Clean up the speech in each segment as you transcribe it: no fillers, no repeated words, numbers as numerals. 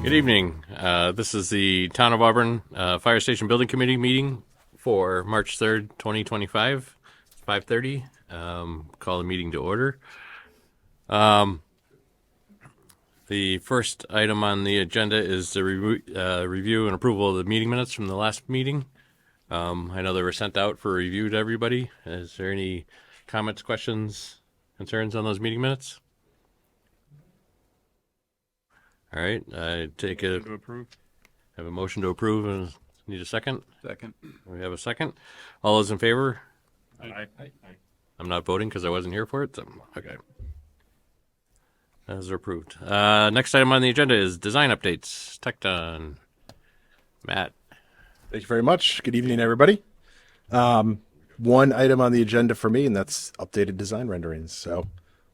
Good evening. This is the Town of Auburn Fire Station Building Committee meeting for March 3rd, 2025, 5:30. Call the meeting to order. The first item on the agenda is the review and approval of the meeting minutes from the last meeting. I know they were sent out for review to everybody. Is there any comments, questions, concerns on those meeting minutes? All right, I take a To approve. have a motion to approve and need a second. Second. We have a second. All those in favor? Aye. I'm not voting because I wasn't here for it. So, okay. Those are approved. Next item on the agenda is design updates. Tecton. Matt. Thank you very much. Good evening, everybody. One item on the agenda for me, and that's updated design renderings. So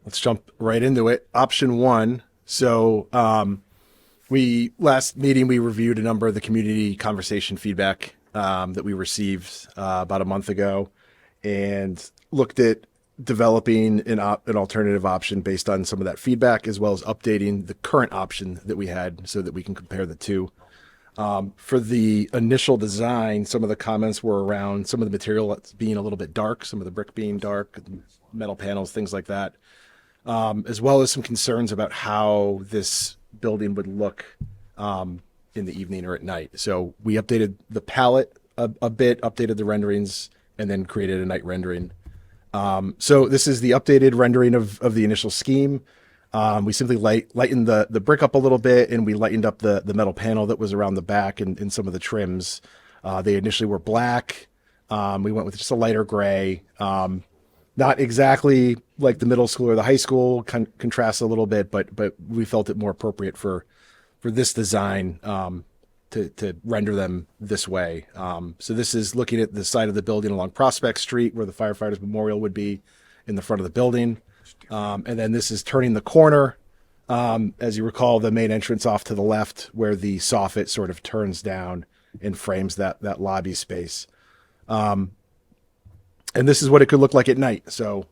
let's jump right into it. Option one. So last meeting, we reviewed a number of the community conversation feedback that we received about a month ago and looked at developing an alternative option based on some of that feedback, as well as updating the current option that we had so that we can compare the two. For the initial design, some of the comments were around some of the material being a little bit dark, some of the brick being dark, metal panels, things like that, as well as some concerns about how this building would look in the evening or at night. So we updated the palette a bit, updated the renderings, and then created a night rendering. So this is the updated rendering of the initial scheme. We simply lightened the brick up a little bit, and we lightened up the metal panel that was around the back and some of the trims. They initially were black. We went with just a lighter gray. Not exactly like the middle school or the high school, contrasts a little bit, but we felt it more appropriate for this design to render them this way. So this is looking at the side of the building along Prospect Street where the firefighters memorial would be in the front of the building. And then this is turning the corner. As you recall, the main entrance off to the left where the soffit sort of turns down and frames that lobby space. And this is what it could look like at night. So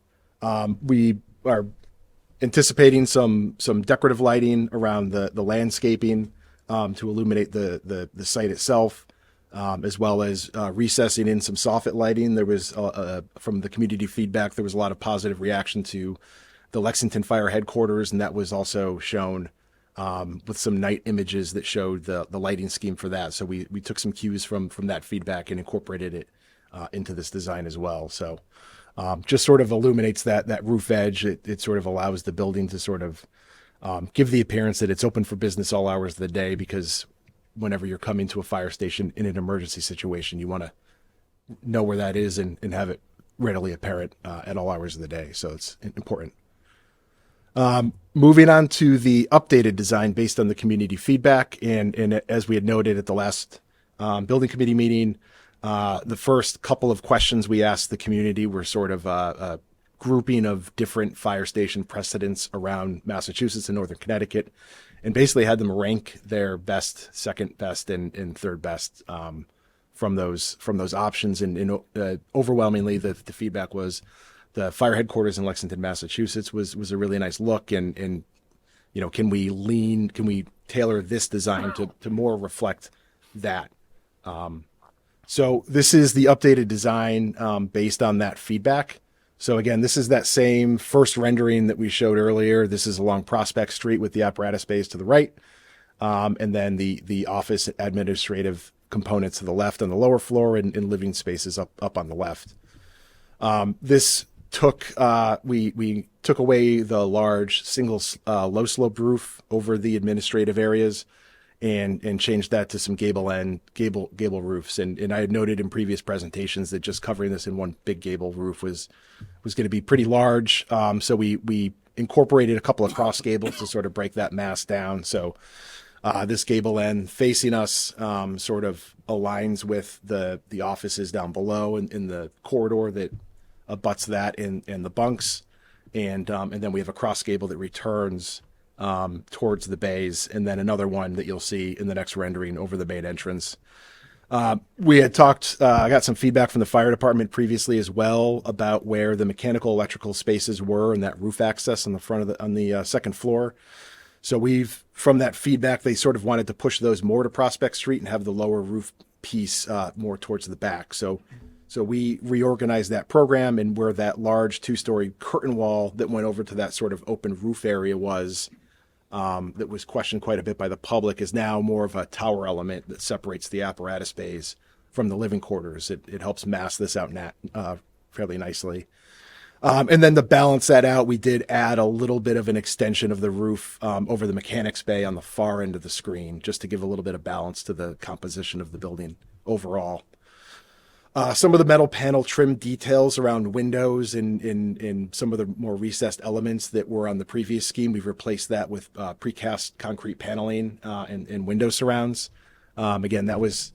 we are anticipating some decorative lighting around the landscaping to illuminate the site itself, as well as recessing in some soffit lighting. There was, from the community feedback, there was a lot of positive reaction to the Lexington Fire Headquarters, and that was also shown with some night images that showed the lighting scheme for that. So we took some cues from that feedback and incorporated it into this design as well. So just sort of illuminates that roof edge. It sort of allows the building to sort of give the appearance that it's open for business all hours of the day, because whenever you're coming to a fire station in an emergency situation, you want to know where that is and have it readily apparent at all hours of the day. So it's important. Moving on to the updated design based on the community feedback. And as we had noted at the last building committee meeting, the first couple of questions we asked the community were sort of a grouping of different fire station precedents around Massachusetts and Northern Connecticut, and basically had them rank their best, second best, and third best from those options. And overwhelmingly, the feedback was the fire headquarters in Lexington, Massachusetts was a really nice look. And you know, can we tailor this design to more reflect that? So this is the updated design based on that feedback. So again, this is that same first rendering that we showed earlier. This is along Prospect Street with the apparatus bays to the right, and then the office administrative components to the left on the lower floor, and living spaces up on the left. This took we took away the large single low slope roof over the administrative areas, and changed that to some gable roofs. And I had noted in previous presentations that just covering this in one big gable roof was going to be pretty large. So we incorporated a couple of cross gables to sort of break that mass down. So this gable end facing us sort of aligns with the offices down below in the corridor that abuts that and the bunks. And then we have a cross gable that returns towards the bays, and then another one that you'll see in the next rendering over the main entrance. We had talked, I got some feedback from the fire department previously as well about where the mechanical electrical spaces were and that roof access on the front of on the second floor. So from that feedback, they sort of wanted to push those more to Prospect Street and have the lower roof piece more towards the back. So we reorganized that program, and where that large 2-story curtain wall that went over to that sort of open roof area was, that was questioned quite a bit by the public, is now more of a tower element that separates the apparatus bays from the living quarters. It helps mask this out fairly nicely. And then to balance that out, we did add a little bit of an extension of the roof over the mechanics bay on the far end of the screen, just to give a little bit of balance to the composition of the building overall. Some of the metal panel trim details around windows and some of the more recessed elements that were on the previous scheme, we've replaced that with precast concrete paneling and window surrounds. Again, that was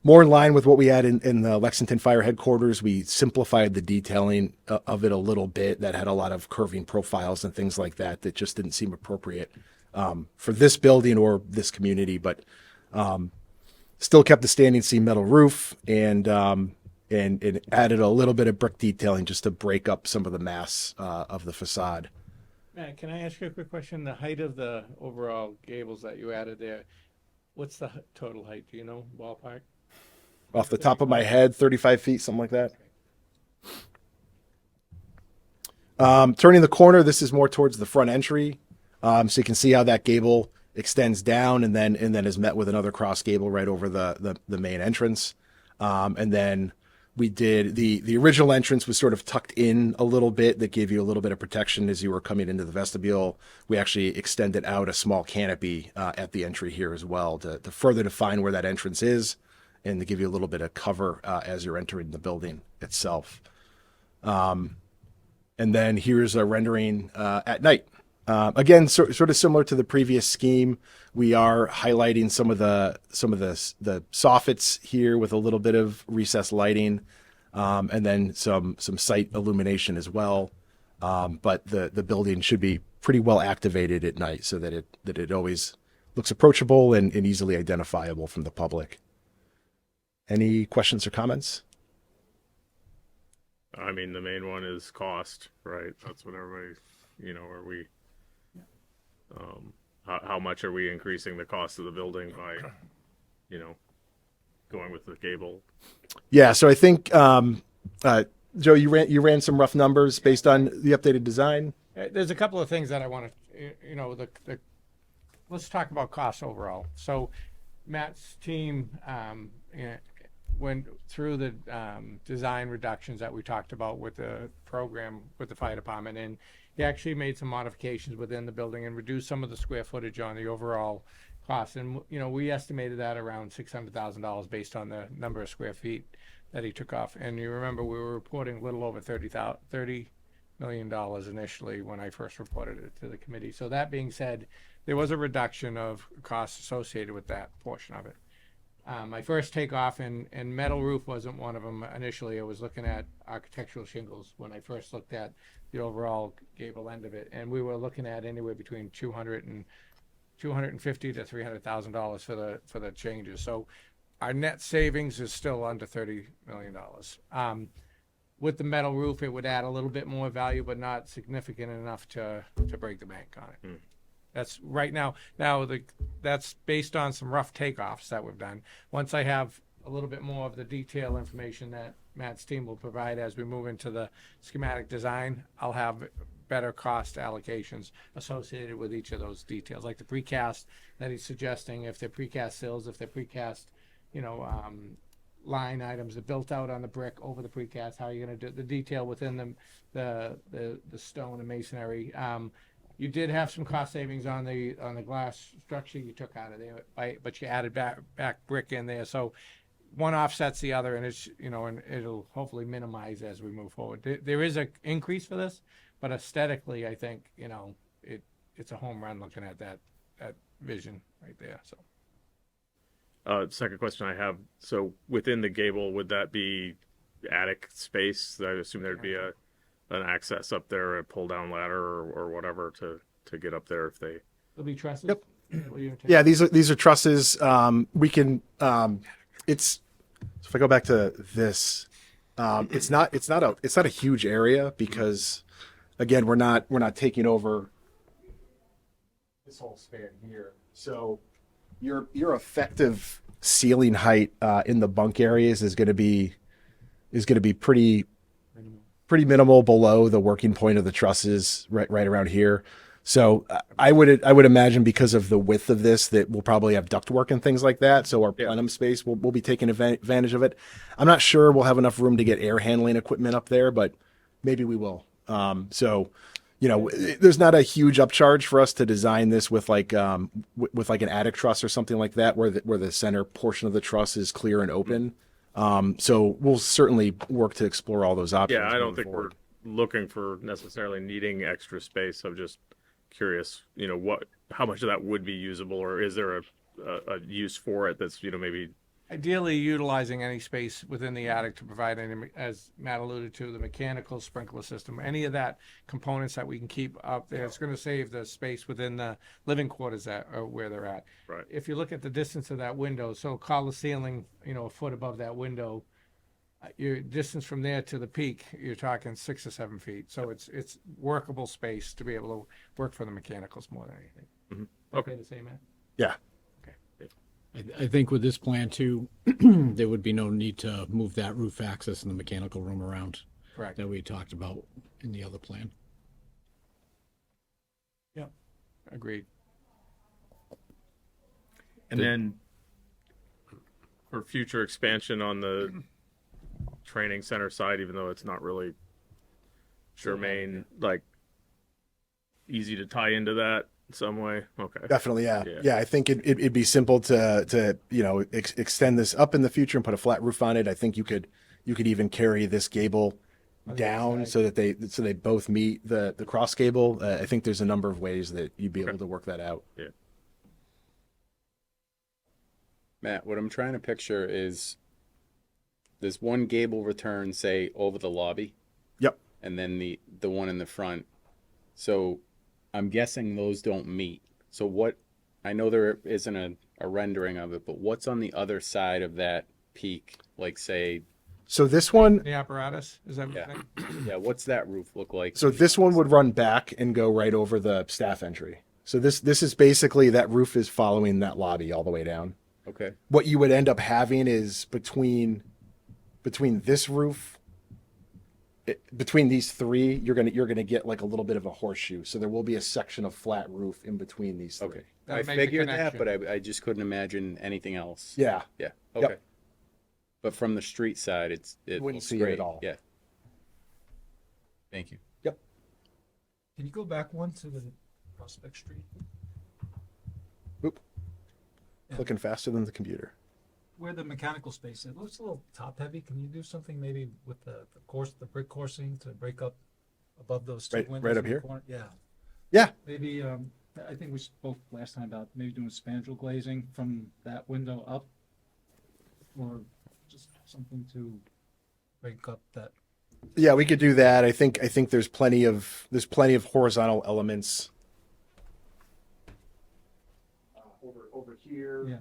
more in line with what we had in the Lexington Fire headquarters. We simplified the detailing of it a little bit. That had a lot of curving profiles and things like that that just didn't seem appropriate for this building or this community, but still kept the standing seam metal roof and added a little bit of brick detailing just to break up some of the mass of the facade. Matt, can I ask you a quick question? The height of the overall gables that you added there, what's the total height? Do you know, ballpark? Off the top of my head, 35 feet, something like that. Turning the corner, this is more towards the front entry. So you can see how that gable extends down and then is met with another cross gable right over the main entrance. And then we did the original entrance was sort of tucked in a little bit. That gave you a little bit of protection as you were coming into the vestibule. We actually extended out a small canopy at the entry here as well to further define where that entrance is and to give you a little bit of cover as you're entering the building itself. And then here's a rendering at night. Again, sort of similar to the previous scheme, we are highlighting some of the soffits here with a little bit of recessed lighting, and then some site illumination as well. But the building should be pretty well activated at night so that it always looks approachable and easily identifiable from the public. Any questions or comments? I mean, the main one is cost, right? That's what everybody, are we, how much are we increasing the cost of the building by, going with the gable? Yeah, so I think, Joe, you ran some rough numbers based on the updated design. There's a couple of things that I want to, let's talk about costs overall. So Matt's team went through the design reductions that we talked about with the program with the fire department, and he actually made some modifications within the building and reduced some of the square footage on the overall cost. And we estimated that around $600,000 based on the number of square feet that he took off. And you remember we were reporting a little over $30 million initially when I first reported it to the committee. So that being said, there was a reduction of costs associated with that portion of it. My first takeoff and metal roof wasn't one of them initially. I was looking at architectural shingles when I first looked at the overall gable end of it, and we were looking at anywhere between $250,000 to $300,000 for the changes. So our net savings is still under $30 million. With the metal roof, it would add a little bit more value, but not significant enough to break the bank on it. That's right now. That's based on some rough takeoffs that we've done. Once I have a little bit more of the detail information that Matt's team will provide as we move into the schematic design, I'll have better cost allocations associated with each of those details, like the precast that he's suggesting. If they're precast sills, if they're precast, line items are built out on the brick over the precast, how are you going to do the detail within them, the stone and masonry. You did have some cost savings on the glass structure you took out of there, but you added back brick in there. So one offsets the other, and it's and it'll hopefully minimize as we move forward. There is an increase for this, but aesthetically, I think it's a home run looking at that vision right there. So. Second question I have. So within the gable, would that be attic space? I assume there'd be an access up there, a pull down ladder or whatever to get up there if they. There'll be trusses. Yep. Yeah, these are trusses. We can. It's. So if I go back to this, it's not a huge area because, again, we're not taking over this whole span here. So your effective ceiling height in the bunk areas is going to be pretty minimal below the working point of the trusses, right around here. So I would imagine because of the width of this that we'll probably have ductwork and things like that. So our plenum space will be taking advantage of it. I'm not sure we'll have enough room to get air handling equipment up there, but maybe we will. So, you know, there's not a huge upcharge for us to design this with like an attic truss or something like that, where the center portion of the truss is clear and open. So we'll certainly work to explore all those options. Yeah, I don't moving think forward. we're looking for necessarily needing extra space. I'm just curious, you know, how much of that would be usable, or is there a use for it that's, you know, maybe. Ideally, utilizing any space within the attic to provide any, as Matt alluded to, the mechanical sprinkler system, any of that components that we can keep up there. It's going to save the space within the living quarters where they're at. Right. If you look at the distance of that window, so call the ceiling, you know, a foot above that window, your distance from there to the peak, you're talking 6 or 7 feet. So it's workable space to be able to work for the mechanicals more than anything. Mm-hmm. Okay. To say, Matt? Yeah. I think with this plan too, there would be no need to move that roof access in the mechanical room around Correct. that we talked about in the other plan. Agreed. And then for future expansion on the training center side, even though it's not really germane, like easy to tie into that in some way. Okay. Definitely, yeah. Yeah. Yeah, I think it'd be simple to you know, extend this up in the future and put a flat roof on it. I think you could even carry this gable down so that they both meet the cross gable. I think there's a number of ways that you'd be able to work that out. Yeah. Matt, what I'm trying to picture is there's one gable return, say, over the lobby, Yep. and then the one in the front. So I'm guessing those don't meet. So what, I know there isn't a rendering of it, but what's on the other side of that peak? Like, say, So this one, The apparatus, is that what Yeah. you're saying? yeah, what's that roof look like? so this one would run back and go right over the staff entry. So this is basically, that roof is following that lobby all the way down. Okay. What you would end up having is between this roof, between these three, you're gonna get like a little bit of a horseshoe. So there will be a section of flat roof in between these three. Okay. That'll I make the figured that, connection. but I just couldn't imagine anything else. Yeah. Yeah. Yep. Okay. But from the street side, it Wouldn't looks see it great. at all. Yeah. Thank you. Yep. Can you go back one to the Prospect Street? Oop. Clicking faster than the computer. Where the mechanical space, it looks a little top heavy. Can you do something maybe with the brick coursing to break up above those two Right- windows? right in up the here? corner? Yeah. Yeah. Maybe, I think we spoke last time about maybe doing spandrel glazing from that window up. Or just something to break up that. Yeah, we could do that. I think there's plenty of horizontal elements over here Yeah.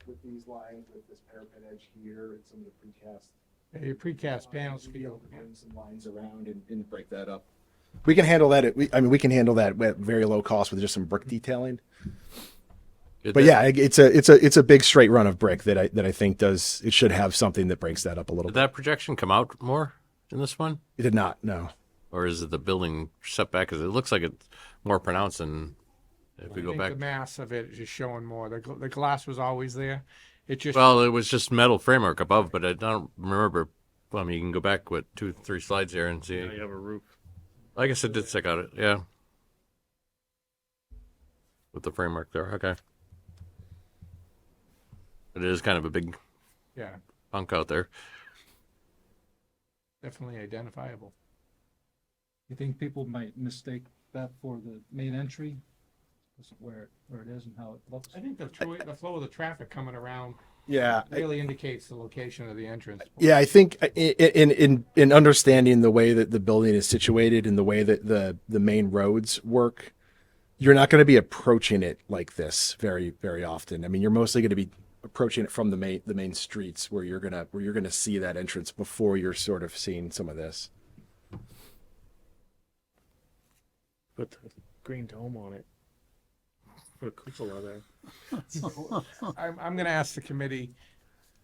with these lines, with this parapet edge here, and some of the precast. Yeah, your precast panels. We'd be able to bring some lines around and break that up. We can handle that. We can handle that at very low cost with just some brick detailing. But yeah, it's a big straight run of brick that I think it should have something that breaks that up a little Did bit. that projection come out more in this one? It did not. No. Or is it the building setback? Because it looks like it's more pronounced than if we I go think back. the mass of it is just showing more. The glass was always there. It just Well, it was just metal framework above, but I don't remember. Well, I mean, you can go back, 2-3 slides here and see. Now you have a roof. I guess it did stick out. Yeah. With the framework there. Okay. But it is kind of a big yeah, hunk out there. definitely identifiable. You think people might mistake that for the main entry? Because where it is and how it looks? I think the flow of the traffic coming around Yeah. really indicates the location of the entrance. Yeah, I think in understanding the way that the building is situated and the way that the main roads work, you're not going to be approaching it like this very, very often. I mean, you're mostly going to be approaching it from the main streets where you're gonna see that entrance before you're sort of seeing some of this. Put the green dome on it. Put a cupola there. I'm gonna ask the committee,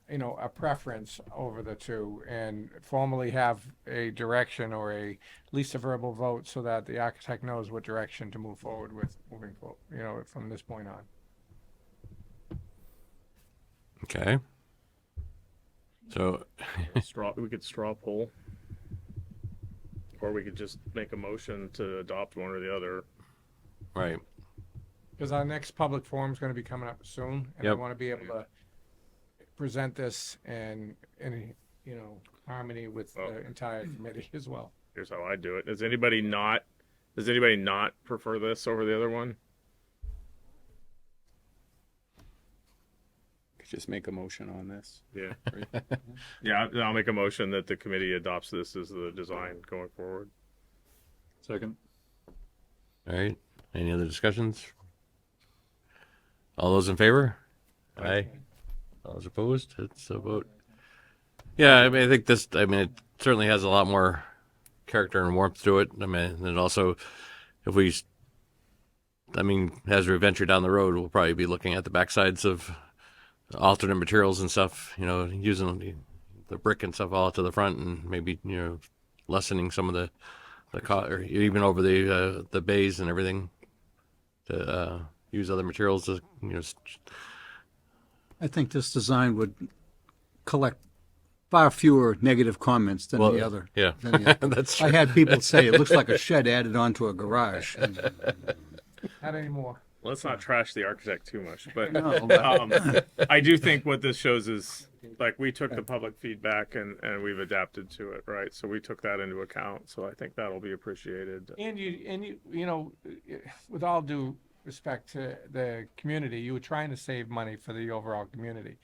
a preference over the two and formally have a direction or at least a verbal vote so that the architect knows what direction to move forward with moving forward, from this point on. Okay. So, We could straw poll. Or we could just make a motion to adopt one or the other. right. Because our next public forum is gonna be coming up soon, and I Yep. wanna be able to present this in harmony with the entire committee as well. Here's how I do it. Does anybody not prefer this over the other one? Could just make a motion on this. Yeah. Yeah, I'll make a motion that the committee adopts this as the design going forward. Second. All right. Any other discussions? All those in favor? Aye. All those opposed? It's a vote. Yeah, I mean, I think it certainly has a lot more character and warmth to it. I mean, and also, as we venture down the road, we'll probably be looking at the backsides of alternate materials and stuff, using the brick and stuff all to the front and maybe, lessening some of the cost, or even over the bays and everything to use other materials to, I think this design would collect far fewer negative comments than the other. Yeah, than the other. that's I true. had people say it looks like a shed added onto a garage. Not anymore. Let's not trash the architect too much, but No, but I do think what this shows is like we took the public feedback and we've adapted to it, right? So we took that into account. So I think that'll be appreciated. And you, with all due respect to the community, you were trying to save money for the overall community.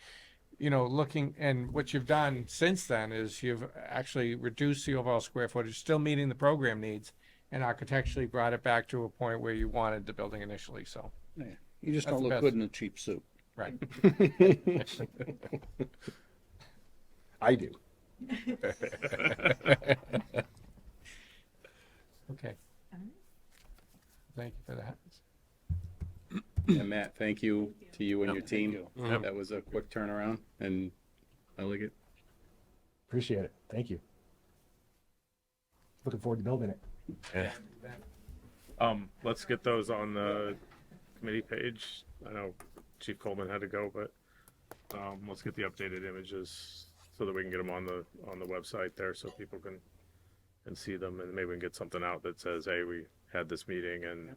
Looking, and what you've done since then is you've actually reduced the overall square footage, still meeting the program needs, and architecturally brought it back to a point where you wanted the building initially, so. you just That's don't the look best. good in a cheap suit. Right. I do. Okay. Thank you for that. And Matt, thank you to you and your team. That was a quick turnaround, and I like it. Appreciate it. Thank you. Looking forward to building it. Let's get those on the committee page. I know Chief Coleman had to go, but let's get the updated images so that we can get them on the website there so people can see them, and maybe we can get something out that says, hey, we had this meeting and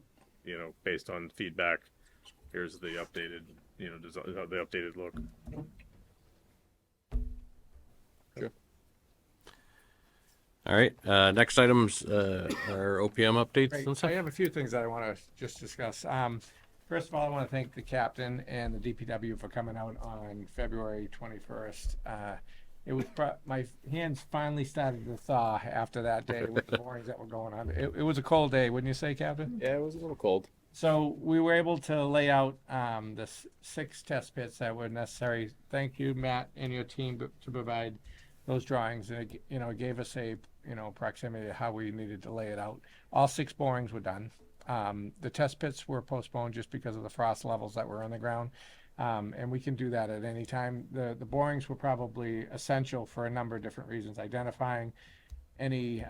based on feedback, here's the updated design, the updated look. All right. Next items are OPM updates Great. and I stuff. have a few things that I want to just discuss. First of all, I want to thank the captain and the DPW for coming out on February 21st. It was my hands finally started to thaw after that day with the borings that were going on. It was a cold day, wouldn't you say, Captain? Yeah, it was a little cold. So we were able to lay out the 6 test pits that were necessary. Thank you, Matt, and your team to provide those drawings. And it gave us a proximity to how we needed to lay it out. All 6 borings were done. The test pits were postponed just because of the frost levels that were on the ground. And we can do that at any time. The borings were probably essential for a number of different reasons, identifying any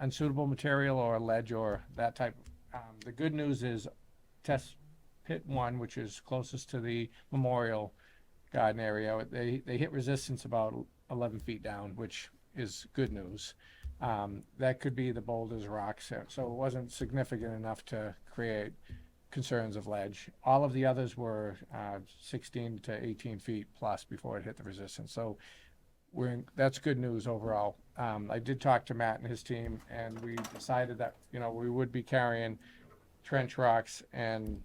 unsuitable material or ledge or that type. The good news is test pit 1, which is closest to the Memorial Garden area, they hit resistance about 11 feet down, which is good news. That could be the boulders, rocks, so it wasn't significant enough to create concerns of ledge. All of the others were 16 to 18 feet plus before it hit the resistance. So that's good news overall. I did talk to Matt and his team, and we decided that we would be carrying trench rocks and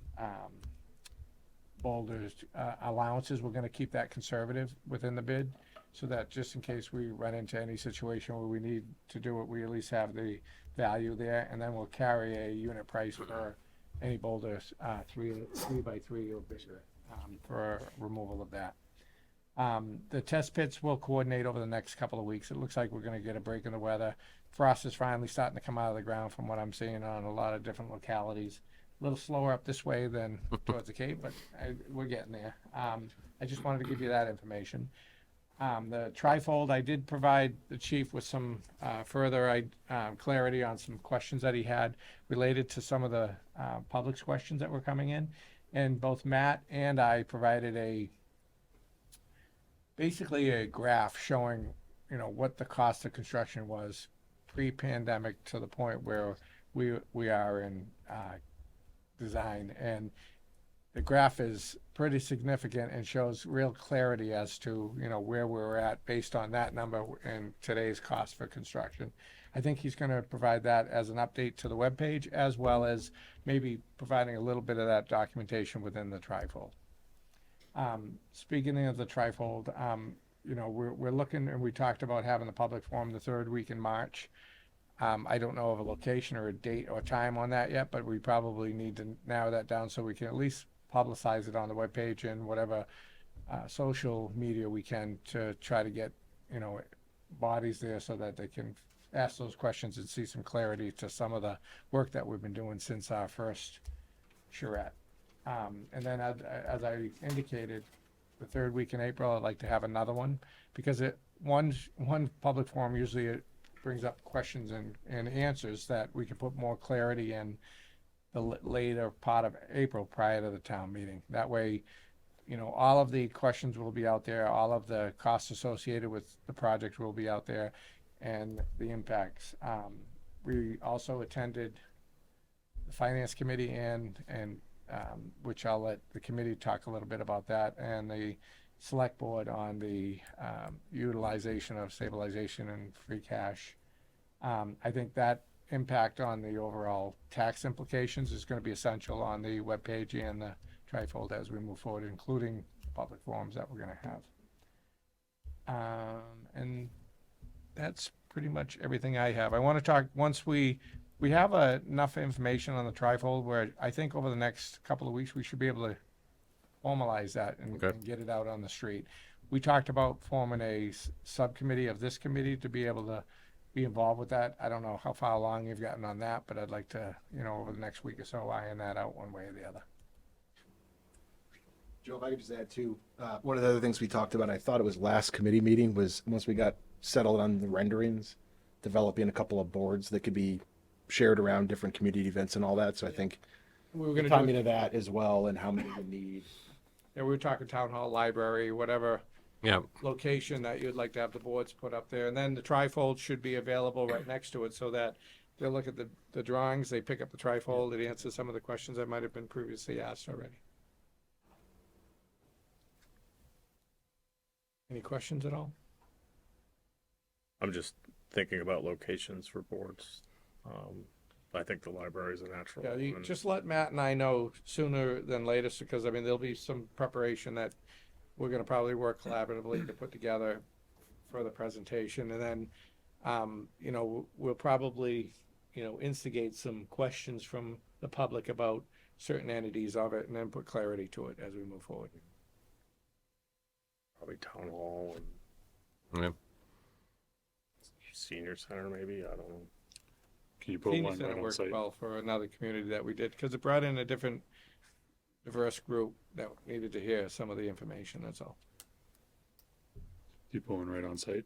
boulders allowances. We're going to keep that conservative within the bid, so that just in case we run into any situation where we need to do it, we at least have the value there, and then we'll carry a unit price for any boulders 3 by 3 or bigger for removal of that. The test pits will coordinate over the next couple of weeks. It looks like we're going to get a break in the weather. Frost is finally starting to come out of the ground from what I'm seeing on a lot of different localities. little slower up this way than towards the Cape, but we're getting there. I just wanted to give you that information. The trifold, I did provide the chief with some further clarity on some questions that he had related to some of the public's questions that were coming in. And both Matt and I provided basically a graph showing, what the cost of construction was pre-pandemic to the point where we are in design. And the graph is pretty significant and shows real clarity as to, where we're at based on that number and today's cost for construction. I think he's going to provide that as an update to the webpage, as well as maybe providing a little bit of that documentation within the trifold. Speaking of the trifold, we're looking, and we talked about having the public forum the third week in March. I don't know of a location or a date or time on that yet, but we probably need to narrow that down so we can at least publicize it on the webpage and whatever social media we can to try to get, bodies there so that they can ask those questions and see some clarity to some of the work that we've been doing since our first charrette. And then as I indicated, the third week in April, I'd like to have another one because one public forum usually it brings up questions and answers that we can put more clarity in the later part of April prior to the town meeting. That way, all of the questions will be out there, all of the costs associated with the project will be out there, and the impacts. We also attended the Finance Committee and which I'll let the committee talk a little bit about that, and the Select Board on the utilization of stabilization and free cash. I think that impact on the overall tax implications is going to be essential on the webpage and the trifold as we move forward, including public forums that we're going to have. And that's pretty much everything I have. I want to talk, once we have enough information on the trifold where I think over the next couple of weeks we should be able to formalize that and get it out on the street. We talked about forming a subcommittee of this committee to be able to be involved with that. I don't know how far along you've gotten on that, but I'd like to, over the next week or so, iron that out one way or the other. Joe, if I could just add too, one of the other things we talked about, I thought it was last committee meeting, was once we got settled on the renderings, developing a couple of boards that could be shared around different community events and all that. So I think We were going to timing do, of that as well and how many we need. we were talking town hall, library, whatever Yeah. location that you'd like to have the boards put up there. And then the trifold should be available right next to it so that they'll look at the drawings, they pick up the trifold, it answers some of the questions that might have been previously asked already. Any questions at all? I'm just thinking about locations for boards. I think the library is a natural Yeah, you one. just let Matt and I know sooner than later, because there'll be some preparation that we're gonna probably work collaboratively to put together for the presentation, and then, we'll probably, instigate some questions from the public about certain entities of it, and then put clarity to it as we move forward. Probably town hall and Yeah. senior center, maybe. I don't know. Can you put Senior one Center right on worked site? well for another community that we did, because it brought in a different, diverse group that needed to hear some of the information, that's all. You put one right on site?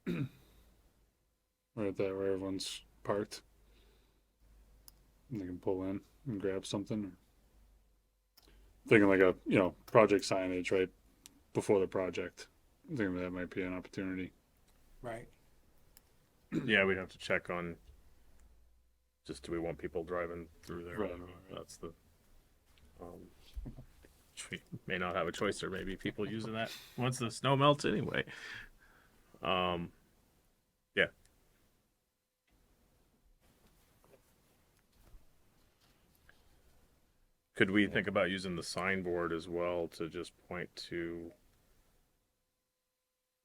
Right there where everyone's parked? And they can pull in and grab something? Thinking like a, project signage right before the project. I think that might be an opportunity. Right. Yeah, we'd have to check on. Just do we want people driving through there? Right. That's the. We may not have a choice, or maybe people using that once the snow melts anyway. Yeah. Could we think about using the signboard as well to just point to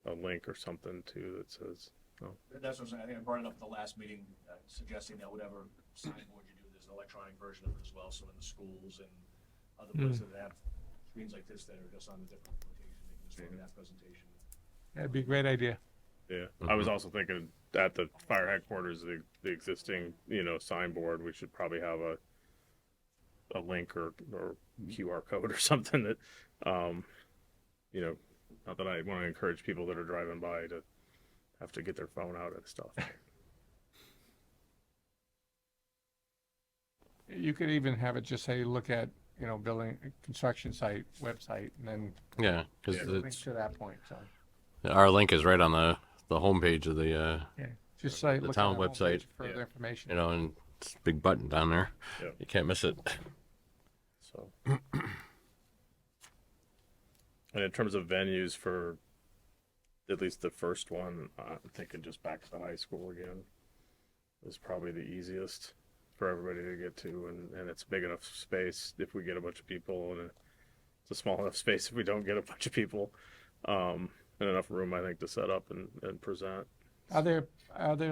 a link or something too that says, That's what I'm saying. I think I brought it up at the last meeting, suggesting that whatever signboard you do, there's an electronic version of it as well. So in the schools and other places that have screens like this that are just on a different location, they can just run that presentation. That'd be a great idea. yeah. I was also thinking at the fire headquarters, the existing, signboard, we should probably have a link or QR code or something that, you know, not that I want to encourage people that are driving by to have to get their phone out and stuff. You could even have it just say, look at, building, construction site, website, and then Yeah, because link to that point, so. our link is right on the homepage of the Yeah, just say, The look town at our website. homepage for further information. and it's a big button down there. Yeah. You can't miss it. So, and in terms of venues for at least the first one, I'm thinking just back to the high school again is probably the easiest for everybody to get to, and it's big enough space if we get a bunch of people, and it's a small enough space if we don't get a bunch of people, and enough room, I think, to set up and present. Are there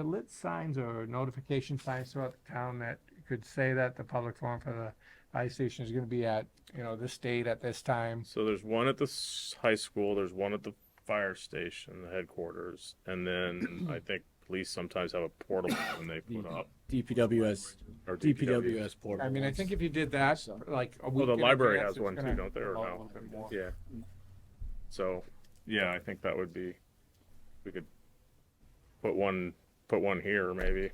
lit signs or notification signs throughout the town that could say that the public forum for the fire station is gonna be at, this date at this time? So there's one at the high school, there's one at the fire station, the headquarters, and then I think police sometimes have a portal when they put up. DPWS, Or DPWS portal. I mean, I think if you did that, like a week Well, the in library advance, has one it's too, gonna don't they, or promote no? a little bit more. Yeah. So, yeah, I think that would be, we could put one here maybe,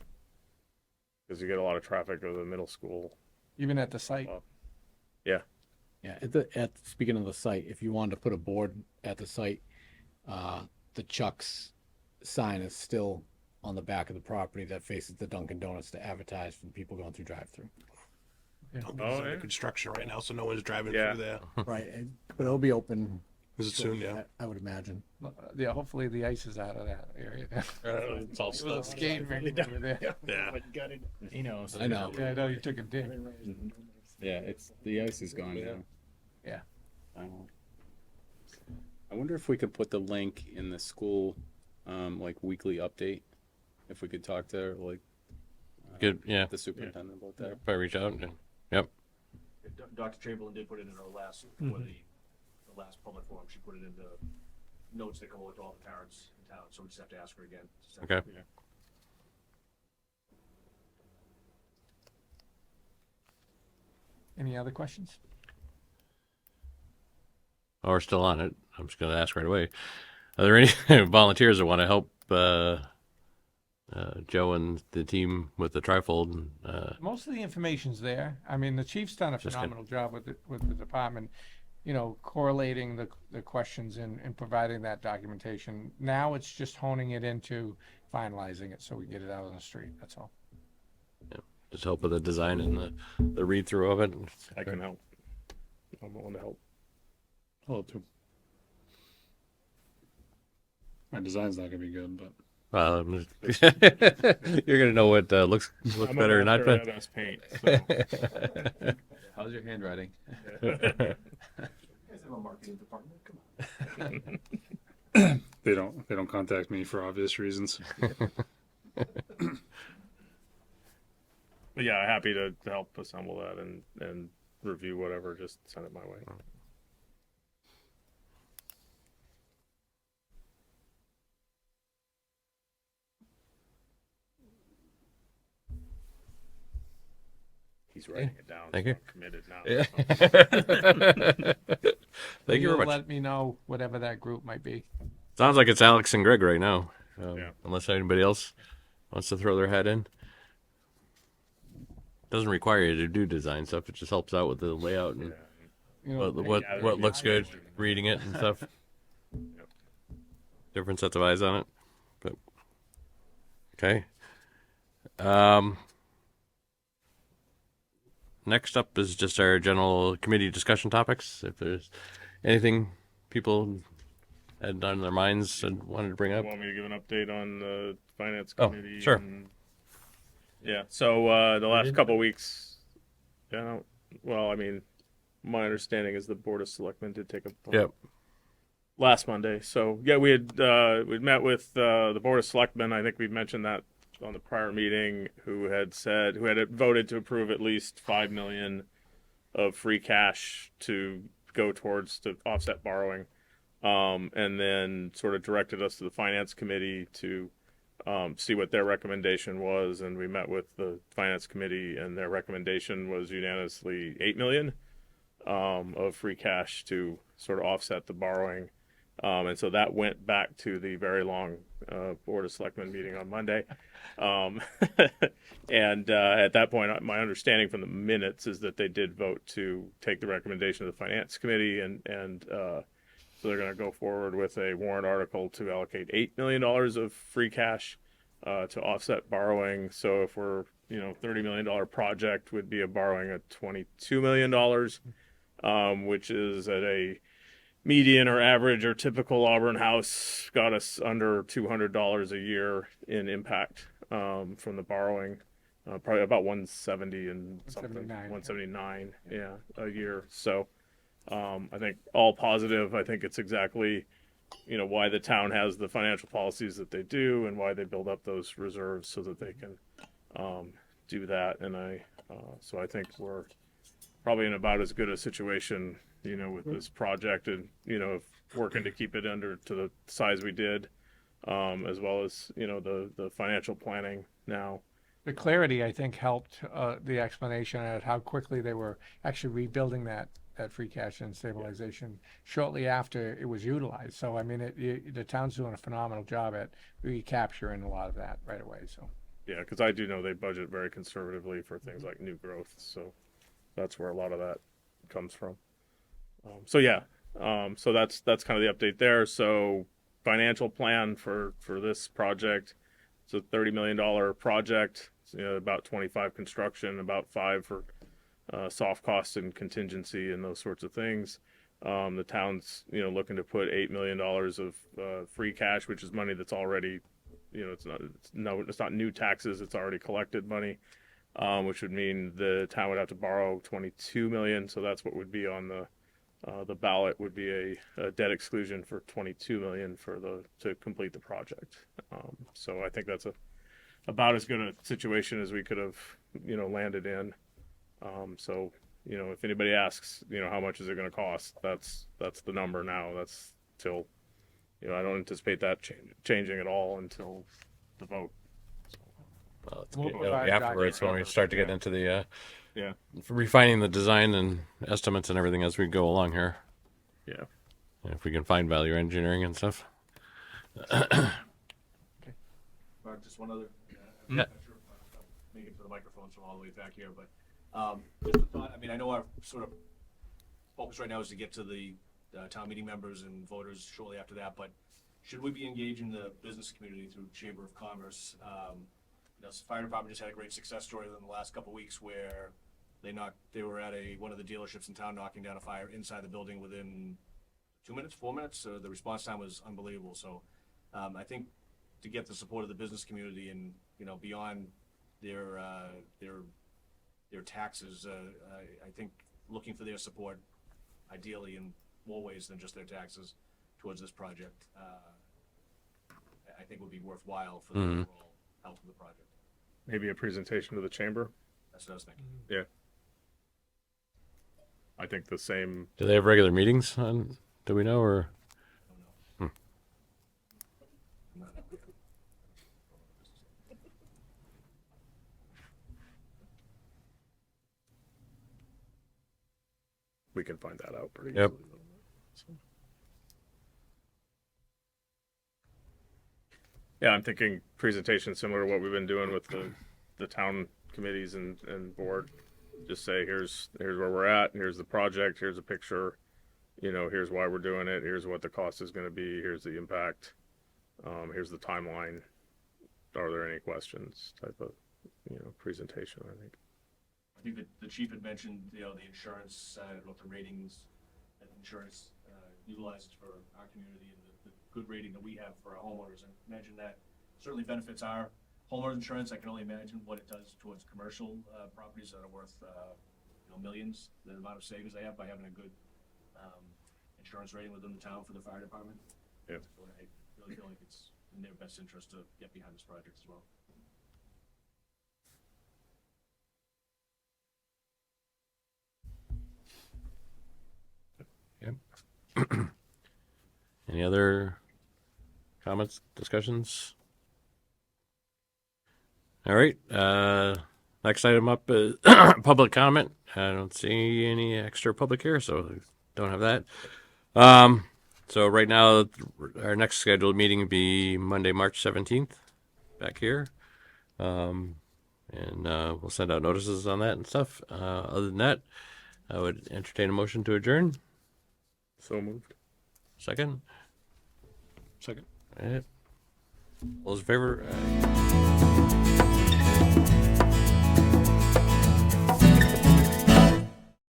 because you get a lot of traffic to the middle school. Even at the site. Yeah. Yeah, speaking of the site, if you wanted to put a board at the site, the Chuck's sign is still on the back of the property that faces the Dunkin' Donuts to advertise for the people going through drive-through. Oh, yeah. Construction right now, so no one's driving Yeah. through there. Right, but it'll be open. Is it soon? Yeah. I would imagine. Yeah, hopefully the ice is out of that area. It's all Little skating rink over there. Yeah. He knows. I know. Yeah, I know you took a dig. Yeah, the ice is gone now. Yeah. I wonder if we could put the link in the school, like weekly update. If we could talk to Good, yeah. the superintendent about that. If I reach out, yep. Dr. Chamberlain did put it in her last, for the last public forum, she put it into notes that go out to all the parents in town, so we just have to ask her again. Okay. Yeah. Any other questions? Oh, we're still on it. I'm just going to ask right away. Are there any volunteers that want to help Joe and the team with the trifold? Most of the information's there. I mean, the chief's done a Just phenomenal job with the department, correlating the questions and providing that documentation. Now it's just honing it into finalizing it so we get it out on the street. That's all. Just help with the design and the read through of it. I can help. I'm willing to help. I'll help too. My design's not gonna be good, but You're going to know what looks I'm better or a not master better. at MS Paint. So. How's your handwriting? You guys have a marketing department, come on. they don't contact me for obvious reasons. But yeah, happy to help assemble that and review whatever. Just send it my way. He's writing it down. Thank so you. I'm committed now. Thank you You'll very much. Let me know whatever that group might be. Sounds like it's Alex and Greg right now. Yeah. Unless anybody else wants to throw their hat in. Doesn't require you to do design stuff. It just helps out with the layout and what looks good, reading it and stuff. Different sets of eyes on it. But okay. Next up is just our general committee discussion topics. If there's anything people had on their minds and wanted to bring You up. want me to give an update on the finance Oh, committee? sure. Yeah. So the last couple of weeks, well, I mean, my understanding is the Board of Selectmen did take a vote Yep. last Monday. So yeah, we'd met with the Board of Selectmen. I think we mentioned that on the prior meeting, who had voted to approve at least $5 million of free cash to go towards to offset borrowing, and then sort of directed us to the finance committee to see what their recommendation was, and we met with the finance committee, and their recommendation was unanimously 8 million of free cash to sort of offset the borrowing. And so that went back to the very long Board of Selectmen meeting on Monday. And at that point, my understanding from the minutes is that they did vote to take the recommendation of the Finance Committee, and so they're going to go forward with a warrant article to allocate $8 million of free cash to offset borrowing. So if we're, $30 million project would be a borrowing of $22 million, which is at a median or average or typical Auburn house, got us under $200 a year in impact from the borrowing. Probably about 170 and something, 179, a year. So I think all positive. I think it's exactly, why the town has the financial policies that they do, and why they build up those reserves so that they can do that. And so I think we're probably in about as good a situation, with this project, and working to keep it under to the size we did, as well as the financial planning now. The clarity, I think, helped the explanation at how quickly they were actually rebuilding that free cash and stabilization shortly after it was utilized. So, I mean, the town's doing a phenomenal job at recapturing a lot of that right away. So, yeah, because I do know they budget very conservatively for things like new growth. So that's where a lot of that comes from. So that's kind of the update there. So financial plan for this project. It's a $30 million project. It's, about 25 construction, about 5 for soft costs and contingency and those sorts of things. The town's looking to put $8 million of free cash, which is money that's already, it's not new taxes. It's already collected money, which would mean the town would have to borrow 22 million. So that's what would be on the ballot, would be a debt exclusion for 22 million to complete the project. So I think that's about as good a situation as we could have, landed in. So, if anybody asks, how much is it going to cost, that's the number now. That's till, I don't anticipate that changing at all until the vote. Well, it's We'll good. provide Afterwards, when we documents. start to get into the Yeah. refining the design and estimates and everything as we go along here. Yeah. If we can find value engineering and stuff. Mark, just one other. Yeah. Not sure if I'll make it to the microphones from all the way back here, but just a thought. I mean, I know our sort of focus right now is to get to the town meeting members and voters shortly after that, but should we be engaging the business community through Chamber of Commerce? The fire department just had a great success story in the last couple of weeks where they were at one of the dealerships in town knocking down a fire inside the building within 2 minutes, 4 minutes. The response time was unbelievable. So I think to get the support of the business community and beyond their taxes, I think looking for their support, ideally in more ways than just their taxes, towards this project, I think would be worthwhile for the overall health of the project. Maybe a presentation to the chamber. That's what I was thinking. Yeah. I think the same. Do they have regular meetings? Do we know, or? We can find that out pretty Yep. easily. So. Yeah, I'm thinking presentation similar to what we've been doing with the town committees and board. Just say, here's where we're at, here's the project, here's a picture, here's why we're doing it, here's what the cost is going to be, here's the impact, here's the timeline. Are there any questions? Type of presentation, I think. I think that the chief had mentioned, the insurance, what the ratings that insurance utilizes for our community and the good rating that we have for our homeowners. And imagine that certainly benefits our homeowners insurance. I can only imagine what it does towards commercial properties that are worth millions. The amount of savings they have by having a good insurance rating within the town for the fire department. Yeah. So I really feel like it's in their best interest to get behind this project as well. Any other comments, discussions? All right. Next item up is public comment. I don't see any extra public here, so don't have that. So right now, our next scheduled meeting would be Monday, March 17th, back here. And we'll send out notices on that and stuff. Other than that, I would entertain a motion to adjourn. So moved. Second. Second. All right. All those in favor?